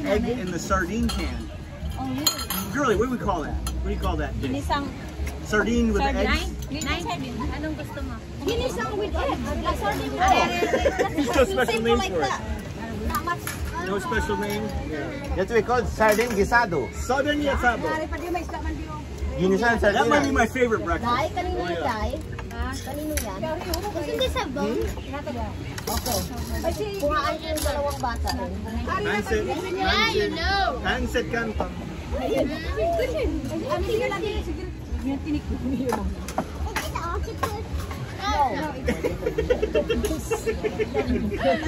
egg in the sardine can. Oh, really? Girlie, what do we call that? What do you call that dish? Ginisang Sardine with the eggs? Sardine. Anong gusto mo? Ginisang with eggs. Sardine with Oh. eggs. There's no special name like for it. that. Not much. No special name? Yeah. That's what we call sardine gisado. Southern Yatsabo. Ginisan That might be sardine. my favorite breakfast. Dai, kanino Oh, yan, yeah. Dai? Kanino yan? Gusto hindi sa bone? Okay. Kuhaan ko yung dalawang bata. Pancit. Yeah, you know. Pancit kantang.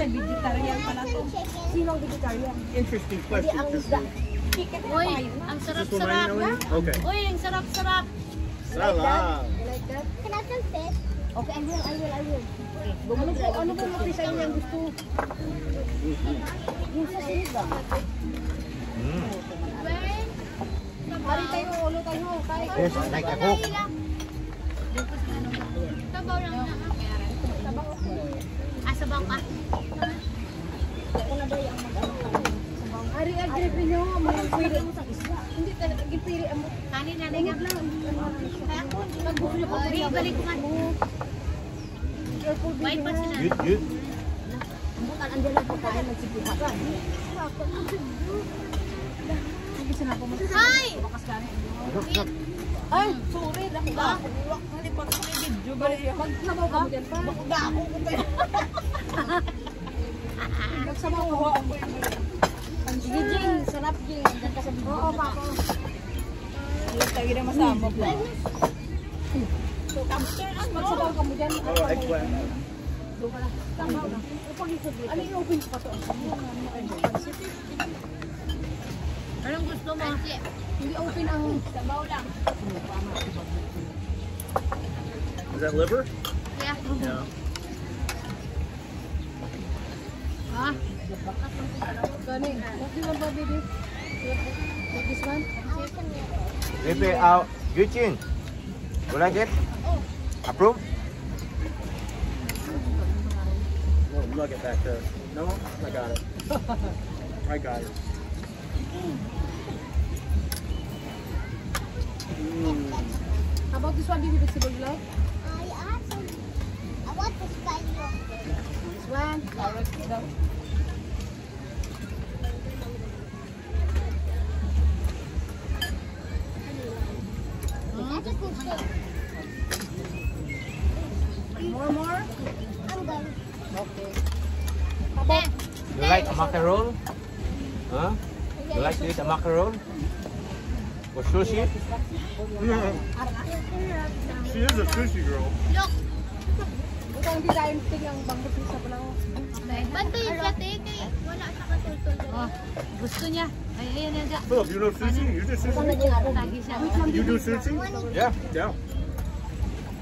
Vegetarian pala to. Sinong vegetarian? Interesting question. Ang Just isda. Uy, ang sarap-sarap. Uy, ang sarap-sarap. Salam. Like that? Can I have fish? Okay, I will. Ano po mapisa niya ang gusto? Yung sa sinigang. Hari tayo, ulo tayo. Yes, like a hook. Sabaw lang na. Sabaw ka. Ako na ba yung Hari, agree nyo. Pwede mo sa isla. Hindi talaga, gipiri ang Kanin na lang. Kaya ako, balik ko man. Wait pa sila. Good. Bukan andyan lang pagkain ng sipukan. Hi! Ay, sorry. Laki ba? Hindi pa ako video. Magsabaw ka mo dyan pa. Bakda ako ko tayo. Magsabaw ko ako. Sige, Jing. Sarap, Jing. Diyan ka sa video. Oo, papa. Alam tayo na masama po. Magsabaw ka mo dyan. Oh, eggplant. Doon ka lang. Sabaw na. Ano yung open pa to? Anong gusto mo? Hindi open ang sabaw lang. Is that liver? Yeah. No. Ah, Gani. What do you want, Bobby? This one? Pepe, Yuchin. You like it? Approve? No, nugget back there. No? I got it. I got it. How about this one, baby vegetable you like? I want the spicy one. This one? That's a good thing. More? I'm done. Okay. How about You like a macaron? Huh? You like to eat a macaron? Or sushi? She is a sushi girl. look. ito hindi tayo tingnan bangkot sa pala ko. Bantay siya, teke. Wala siya katultol. Oh, gusto niya. Ay, ayan na. Philip, you know sushi? You do sushi? Lagi siya. You do sushi? Yeah. Yeah.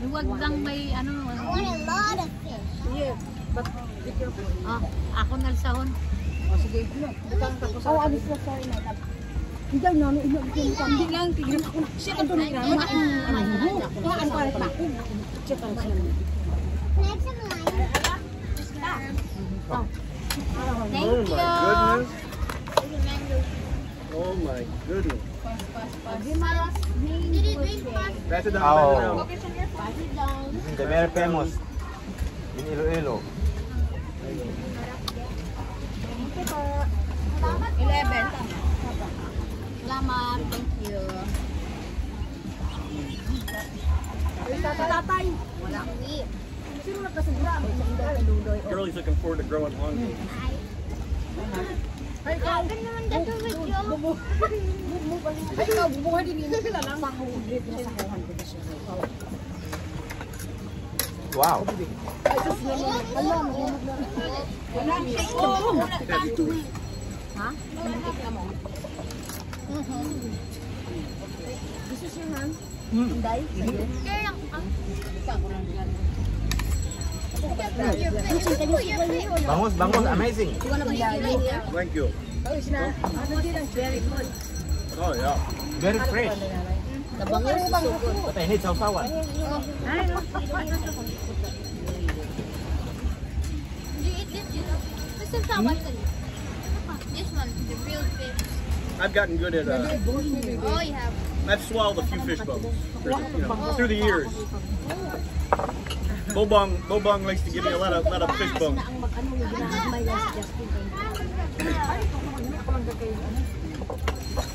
Huwag lang may ano. I want a lot of fish. Yeah, but be careful. Oh, ako nalsahon. Oh, sige. Oh, alis na sorry na. Hindi na ano ino hindi lang tigil ako na. Siya ito na naman. Ano pa pa. Check out sila. Next in line. Oh my goodness. Oh my goodness. Did it drink fast? Pass it down. Oh. Pass it down. Pass it down. This is the very famous in Iloilo. 11. Salamat. Thank you. Tatay. Wala. Sino nagkasadra? Girlie's looking forward to growing hungry. Ay, ikaw. Ang naman dito video. Ay, ikaw, bubuhay din yun. Sila lang. Sahugit na sahuhan ko na siya. Wow. Ay, sus na lang. Alam, mahinog na. Wala. Oo, wala tanto eh. Ha? Mantik ka mo. This is your hand? Hindi? Sige. Kaya lang. Bangus, bangus, amazing. Thank you. Oh, sina. Ano din ang very good. Oh yeah. Very fresh. The bangus is so good. But I need sausawan. Did you eat this? This is how much. This one, the real fish. I've gotten good at. Oh, you have. I've swallowed a few fish bones through the years. Bobong likes to give me a lot of fish bones.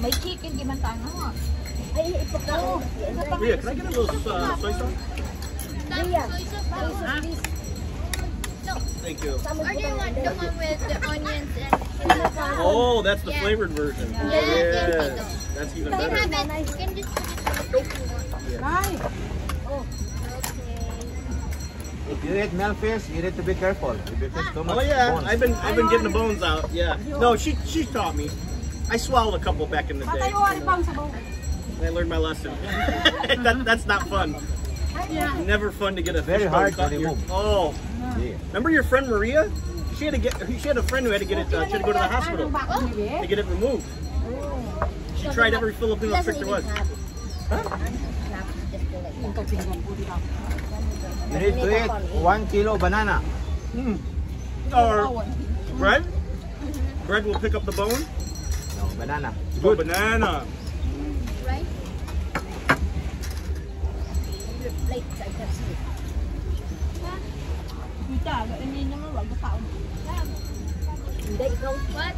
May chicken di man tayo. Rhea, can I get a little soy sauce? No. Thank you. Or do you want the one with the onions and Oh, that's the flavored version. Yeah. That's even You can better. have it. You can just put it if you want. Ay, Okay. If you eat melfish, you need to be careful because too much Oh yeah, bones. I've been getting the bones out. Yeah. No, she taught me. I swallowed a couple back in the day. tayo ari pang sabaw. I learned my lesson. That's not fun. Never fun to get a Very fish hard bone caught to in your- remove. Oh, Yeah. remember your friend Maria? She had a friend who had to get it. She had to go to the hospital to get it removed. She tried every Filipino trick there was. You need to eat 1 kilo banana. Or bread. Bread will pick up the bone. No, banana. Good banana. Right? What?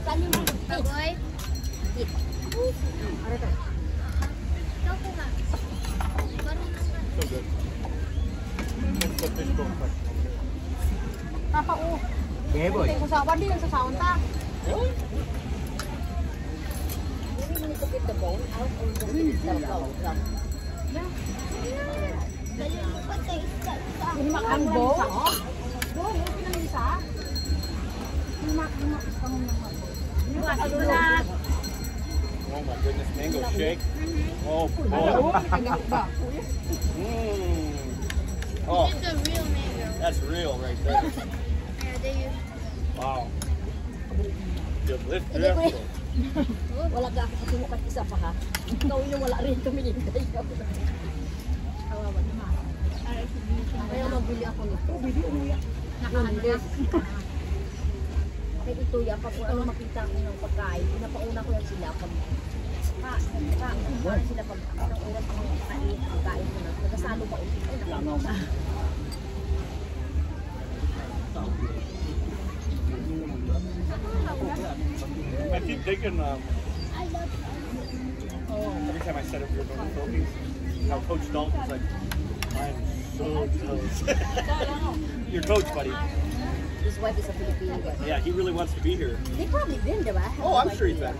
Baboy? So good. That's what fish bone is. Napao. Okay, boy. Sa sawan din sa sawan ta. Ini makan bo. Bo, ini isa. Ini makan Ini makan dulu. Oh my goodness, mango shake. Oh boy. Oh, It's a real mango. that's real right there. Yeah, they use. Wow. Delicious. Wala ka ako kasimukat isa pa ha. Ikaw yung wala rin tumingin kayo. Kawawa naman. Kaya mabili ako nito. Bili umuya. Nakahandas. Kaya ito ya pa kung ano makita ko ng pagkain. Pinapauna ko yan sila pag sila pag ang oras ko ng pagkain ko na. Nagkasalo pa ulit. Ay, nakakita. I keep thinking, every time I said it, we were going to the Philippines, how Coach Dalton's like, I'm so jealous. Your coach, buddy. His wife is a Filipino. Yeah, he really wants to be here. They probably been, diba? Oh, I'm sure he's been.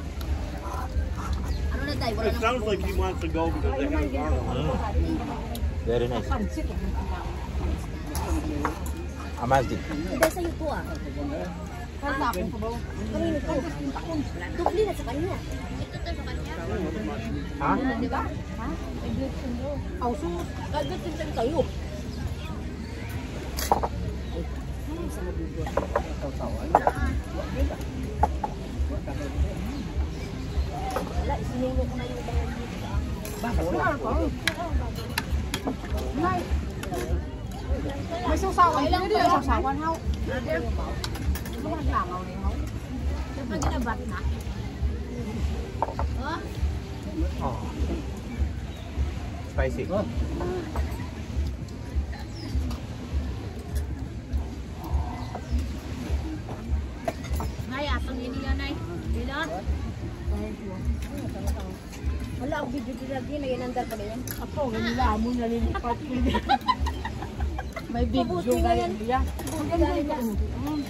Ano na tayo? Wala It sounds like he wants to go because they have a farm. Very nice. Amazing. Hindi sa'yo po ah. Kanta akong sabaw. Kanino ko? Dupli na sa kanya. Ito to sa kanya. Ha? Diba? Ha? Aw, sus. Kagad din sa'yo tayo. Wala, isiningo ko na yung bayan dito. Wala pa. May susawan. Hindi yung susawan. How? Lumahan langaw na yung Siyempre ginabat na. Oh, Oh. Spicy. Nay, atang ini yan, Nay. Dila. Wala, ang video din lagi na inandar pa yan. Ako, nilamon na lilipat ko yun. May video ganyan niya. Ang ganda niya.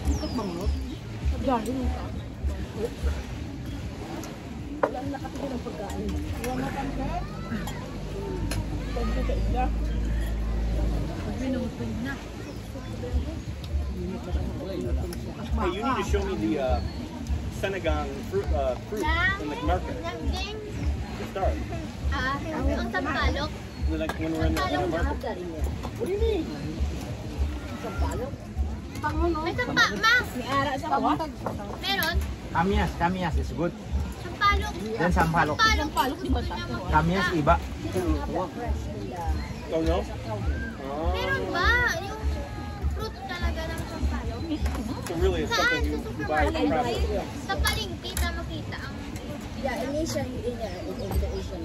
Ikot bangot. Gari niya. Wala ang nakatigil ng pagkain. Wala na kang Binutog na. Hey, you need to show me the Senegang fruit in the market. Nagding. The star. Ang sampalok. Like when we're in the market. What do you mean? May sampa, ma. May ara sa kawat. Meron. Kamias is good. Sampalok. Then sampalok. Sampalok. Gusto niya Kamias iba. Oh no? Meron ba? Yung fruit talaga ng sampalok. So really it's something you buy at the craft store. Sa palengke na makita ang Asian, in the Asian,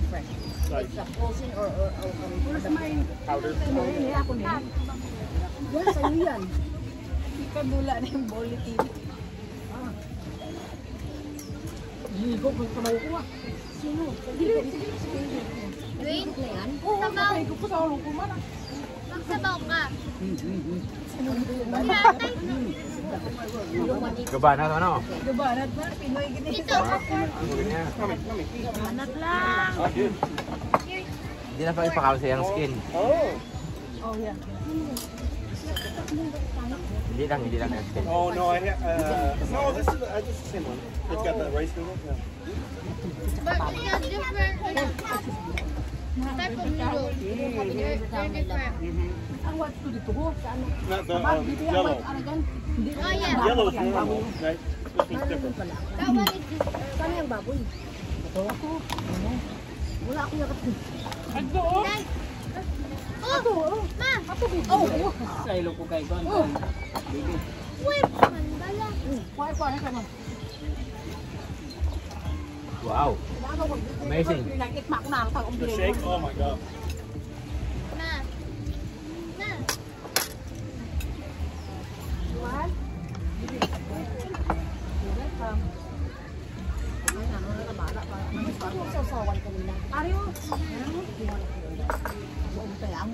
fresh. Like It's a frozen or powder. Hindi ako na. yan, sa'yo yan. Ikabula na yung boli titi. Ligo, magkamaw ko ah. Sino? Wait, Na yan? sabaw. Ligo ko sa ulong ko man. Magsabaw ka. Gabanat ano? Gabanat ba? Pinoy ganito. Ito. Ano ganyan? Gabanat lang. Hindi na pa ipakawin sa yung skin. Oh. Oh, yeah. Hindi lang yung skin. Oh no, no, this is the same one. It's got the rice noodle. Yeah. But it's a different type of noodle. They're different. Ang what to dito ko? Sa ano? Not the Yellow. yellow. Ano gan? Oh yeah. Yellow is normal, right? This one's different. That one is different. Saan yung baboy? Wala akong yakat. Dad. Oh, ma. Sa ilo ko kay Gon. Wait, mandala. Kuha ka man. Wow. Amazing. Nakikita ko na ang tag The shake, oh my god. Ma. Ma. Sasawan ka nila. Ariyo. Buong sayang.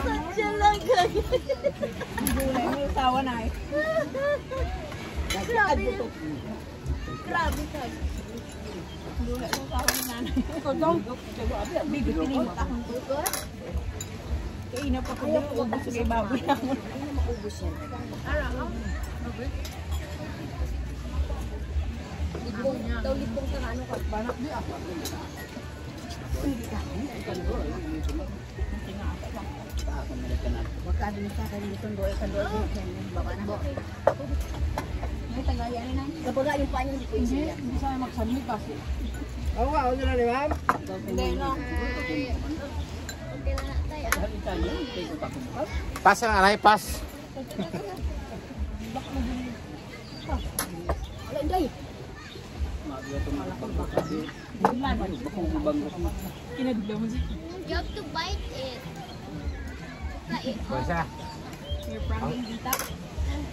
Sadya lang kayo. Gulay mo tawa na eh. Grabe yun. Grabe ka. Gulay mo tawa ni nanay. Ito daw. Bigit tinimot akong tuto. Kaina pa ko yung ubos kay baboy naman. Ano maubos yan? Libong ka na ano ka? Banak di ako. Magkano sa akin dito doon baba na. May tagayan na. Kapag yung panyo hindi ko Hindi, isiya. hindi sana magsabi kasi. Oh wow, ano na ni ma'am? Hindi no. Okay na tayo. Pas ang anay, pas. Wala hindi. Kinadlaw mo siya. You have to bite it. Basta, You're pranking dita.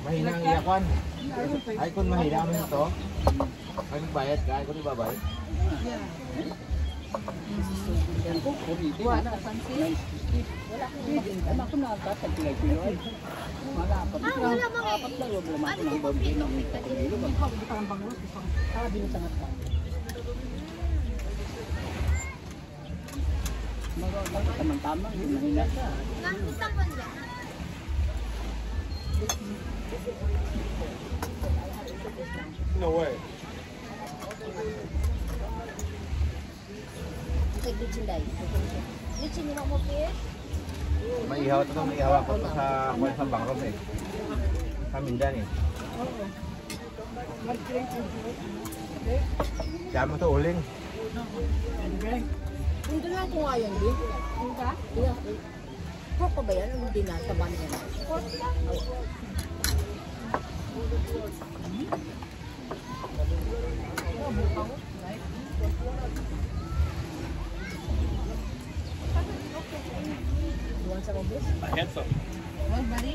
mahina ang iyakan. Ay kung mahina ano ito, ay nagbayad ka, ay kung ibabayad. Wala pansin. Wala mga ano ko complete ka din. Nakita ko niya. No way. Take kitchen dai. Kitchen ni mo fish. May ihaw ito may ihaw ako to sa kuwan sa bangkok eh. Sa Mindan eh. Kaya mo ito uling. Hindi lang ko ngayon din. Hindi ka? Iya. Pork ba yan? Hindi na taban yan. Pork lang. Duwan sa mabis? My head's up. Well, buddy.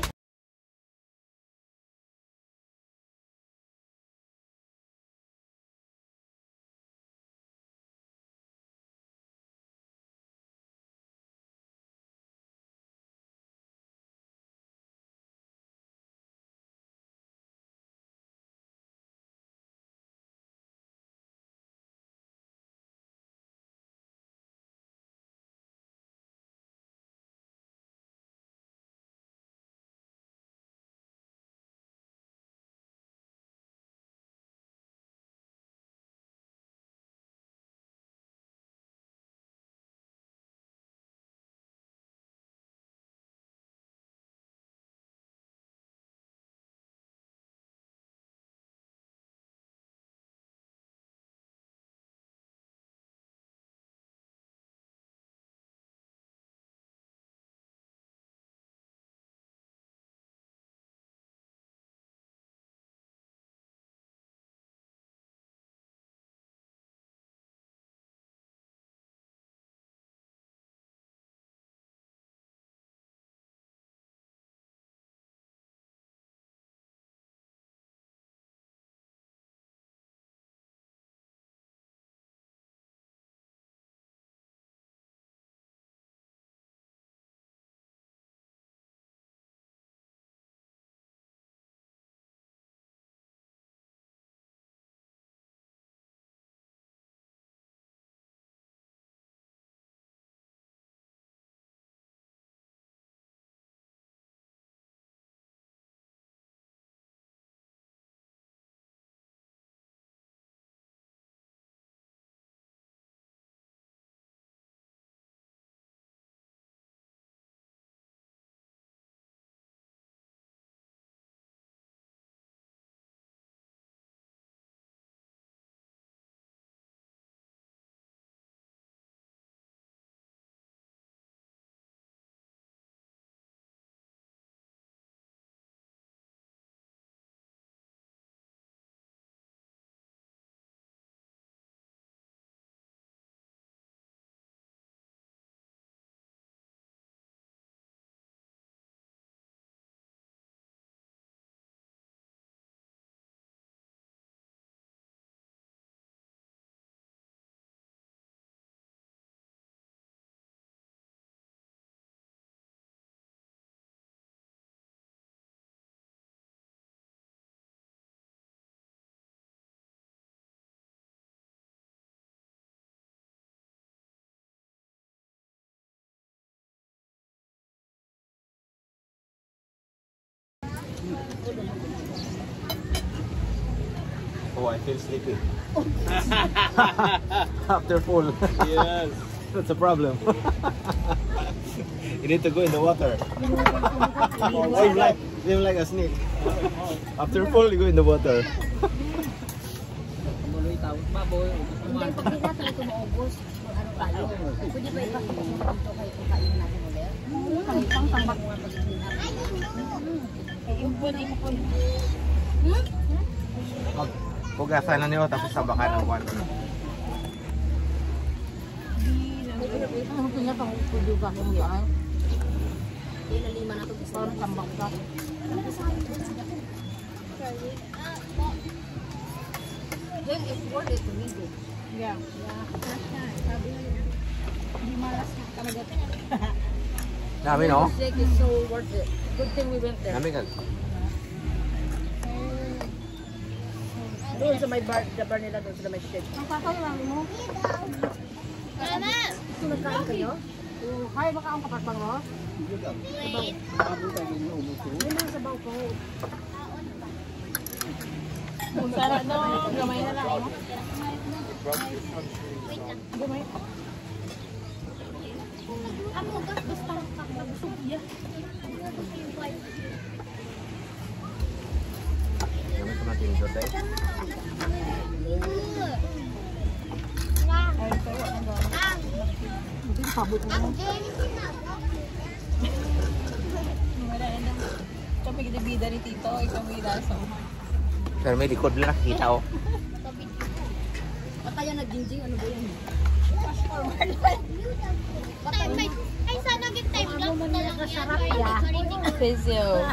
Oh, I feel sleepy. After full. Yes. That's a problem. You need to go in the water. Live like a snake. After full, you go in the water. Hindi, pag di natin ito maubos, ano tayo, pwede ba ipakita dito kayo kung kainin natin ulit? Pang tambak mo ito sa clean up. Yung pwede mo po. Pugasan na niyo tapos sabakan ng water. Ano po niya pang pwede ba kung yan? Hindi na lima na ito. Parang tambak ka. Then it's worth it to me too. Yeah. Sabi niya. Hindi malas na talaga. Dami, no? The steak is so worth it. Good thing we went there. Dami ka. Doon sa may bar, the bar nila doon sa may steak. Ang papalami mo. Mama! Ito nagkain kayo? Kaya baka ang kapatbang mo? Wait. Yun ang sabaw ko. Kung sarap no, gamay na lang. Gamay. Amo, gas parang kakabusog niya. Dami ko natin ito, guys. Ay, pero ano ba? Hindi yung pabot mo. Wala na. Kami kinabida ni Tito, ikaw may laso. Pero may likod lang nakikita, oh. At kaya nag-gingging, ano ba yan? Ay, sana yung time lang na lang yan. Sarap ya. Physio.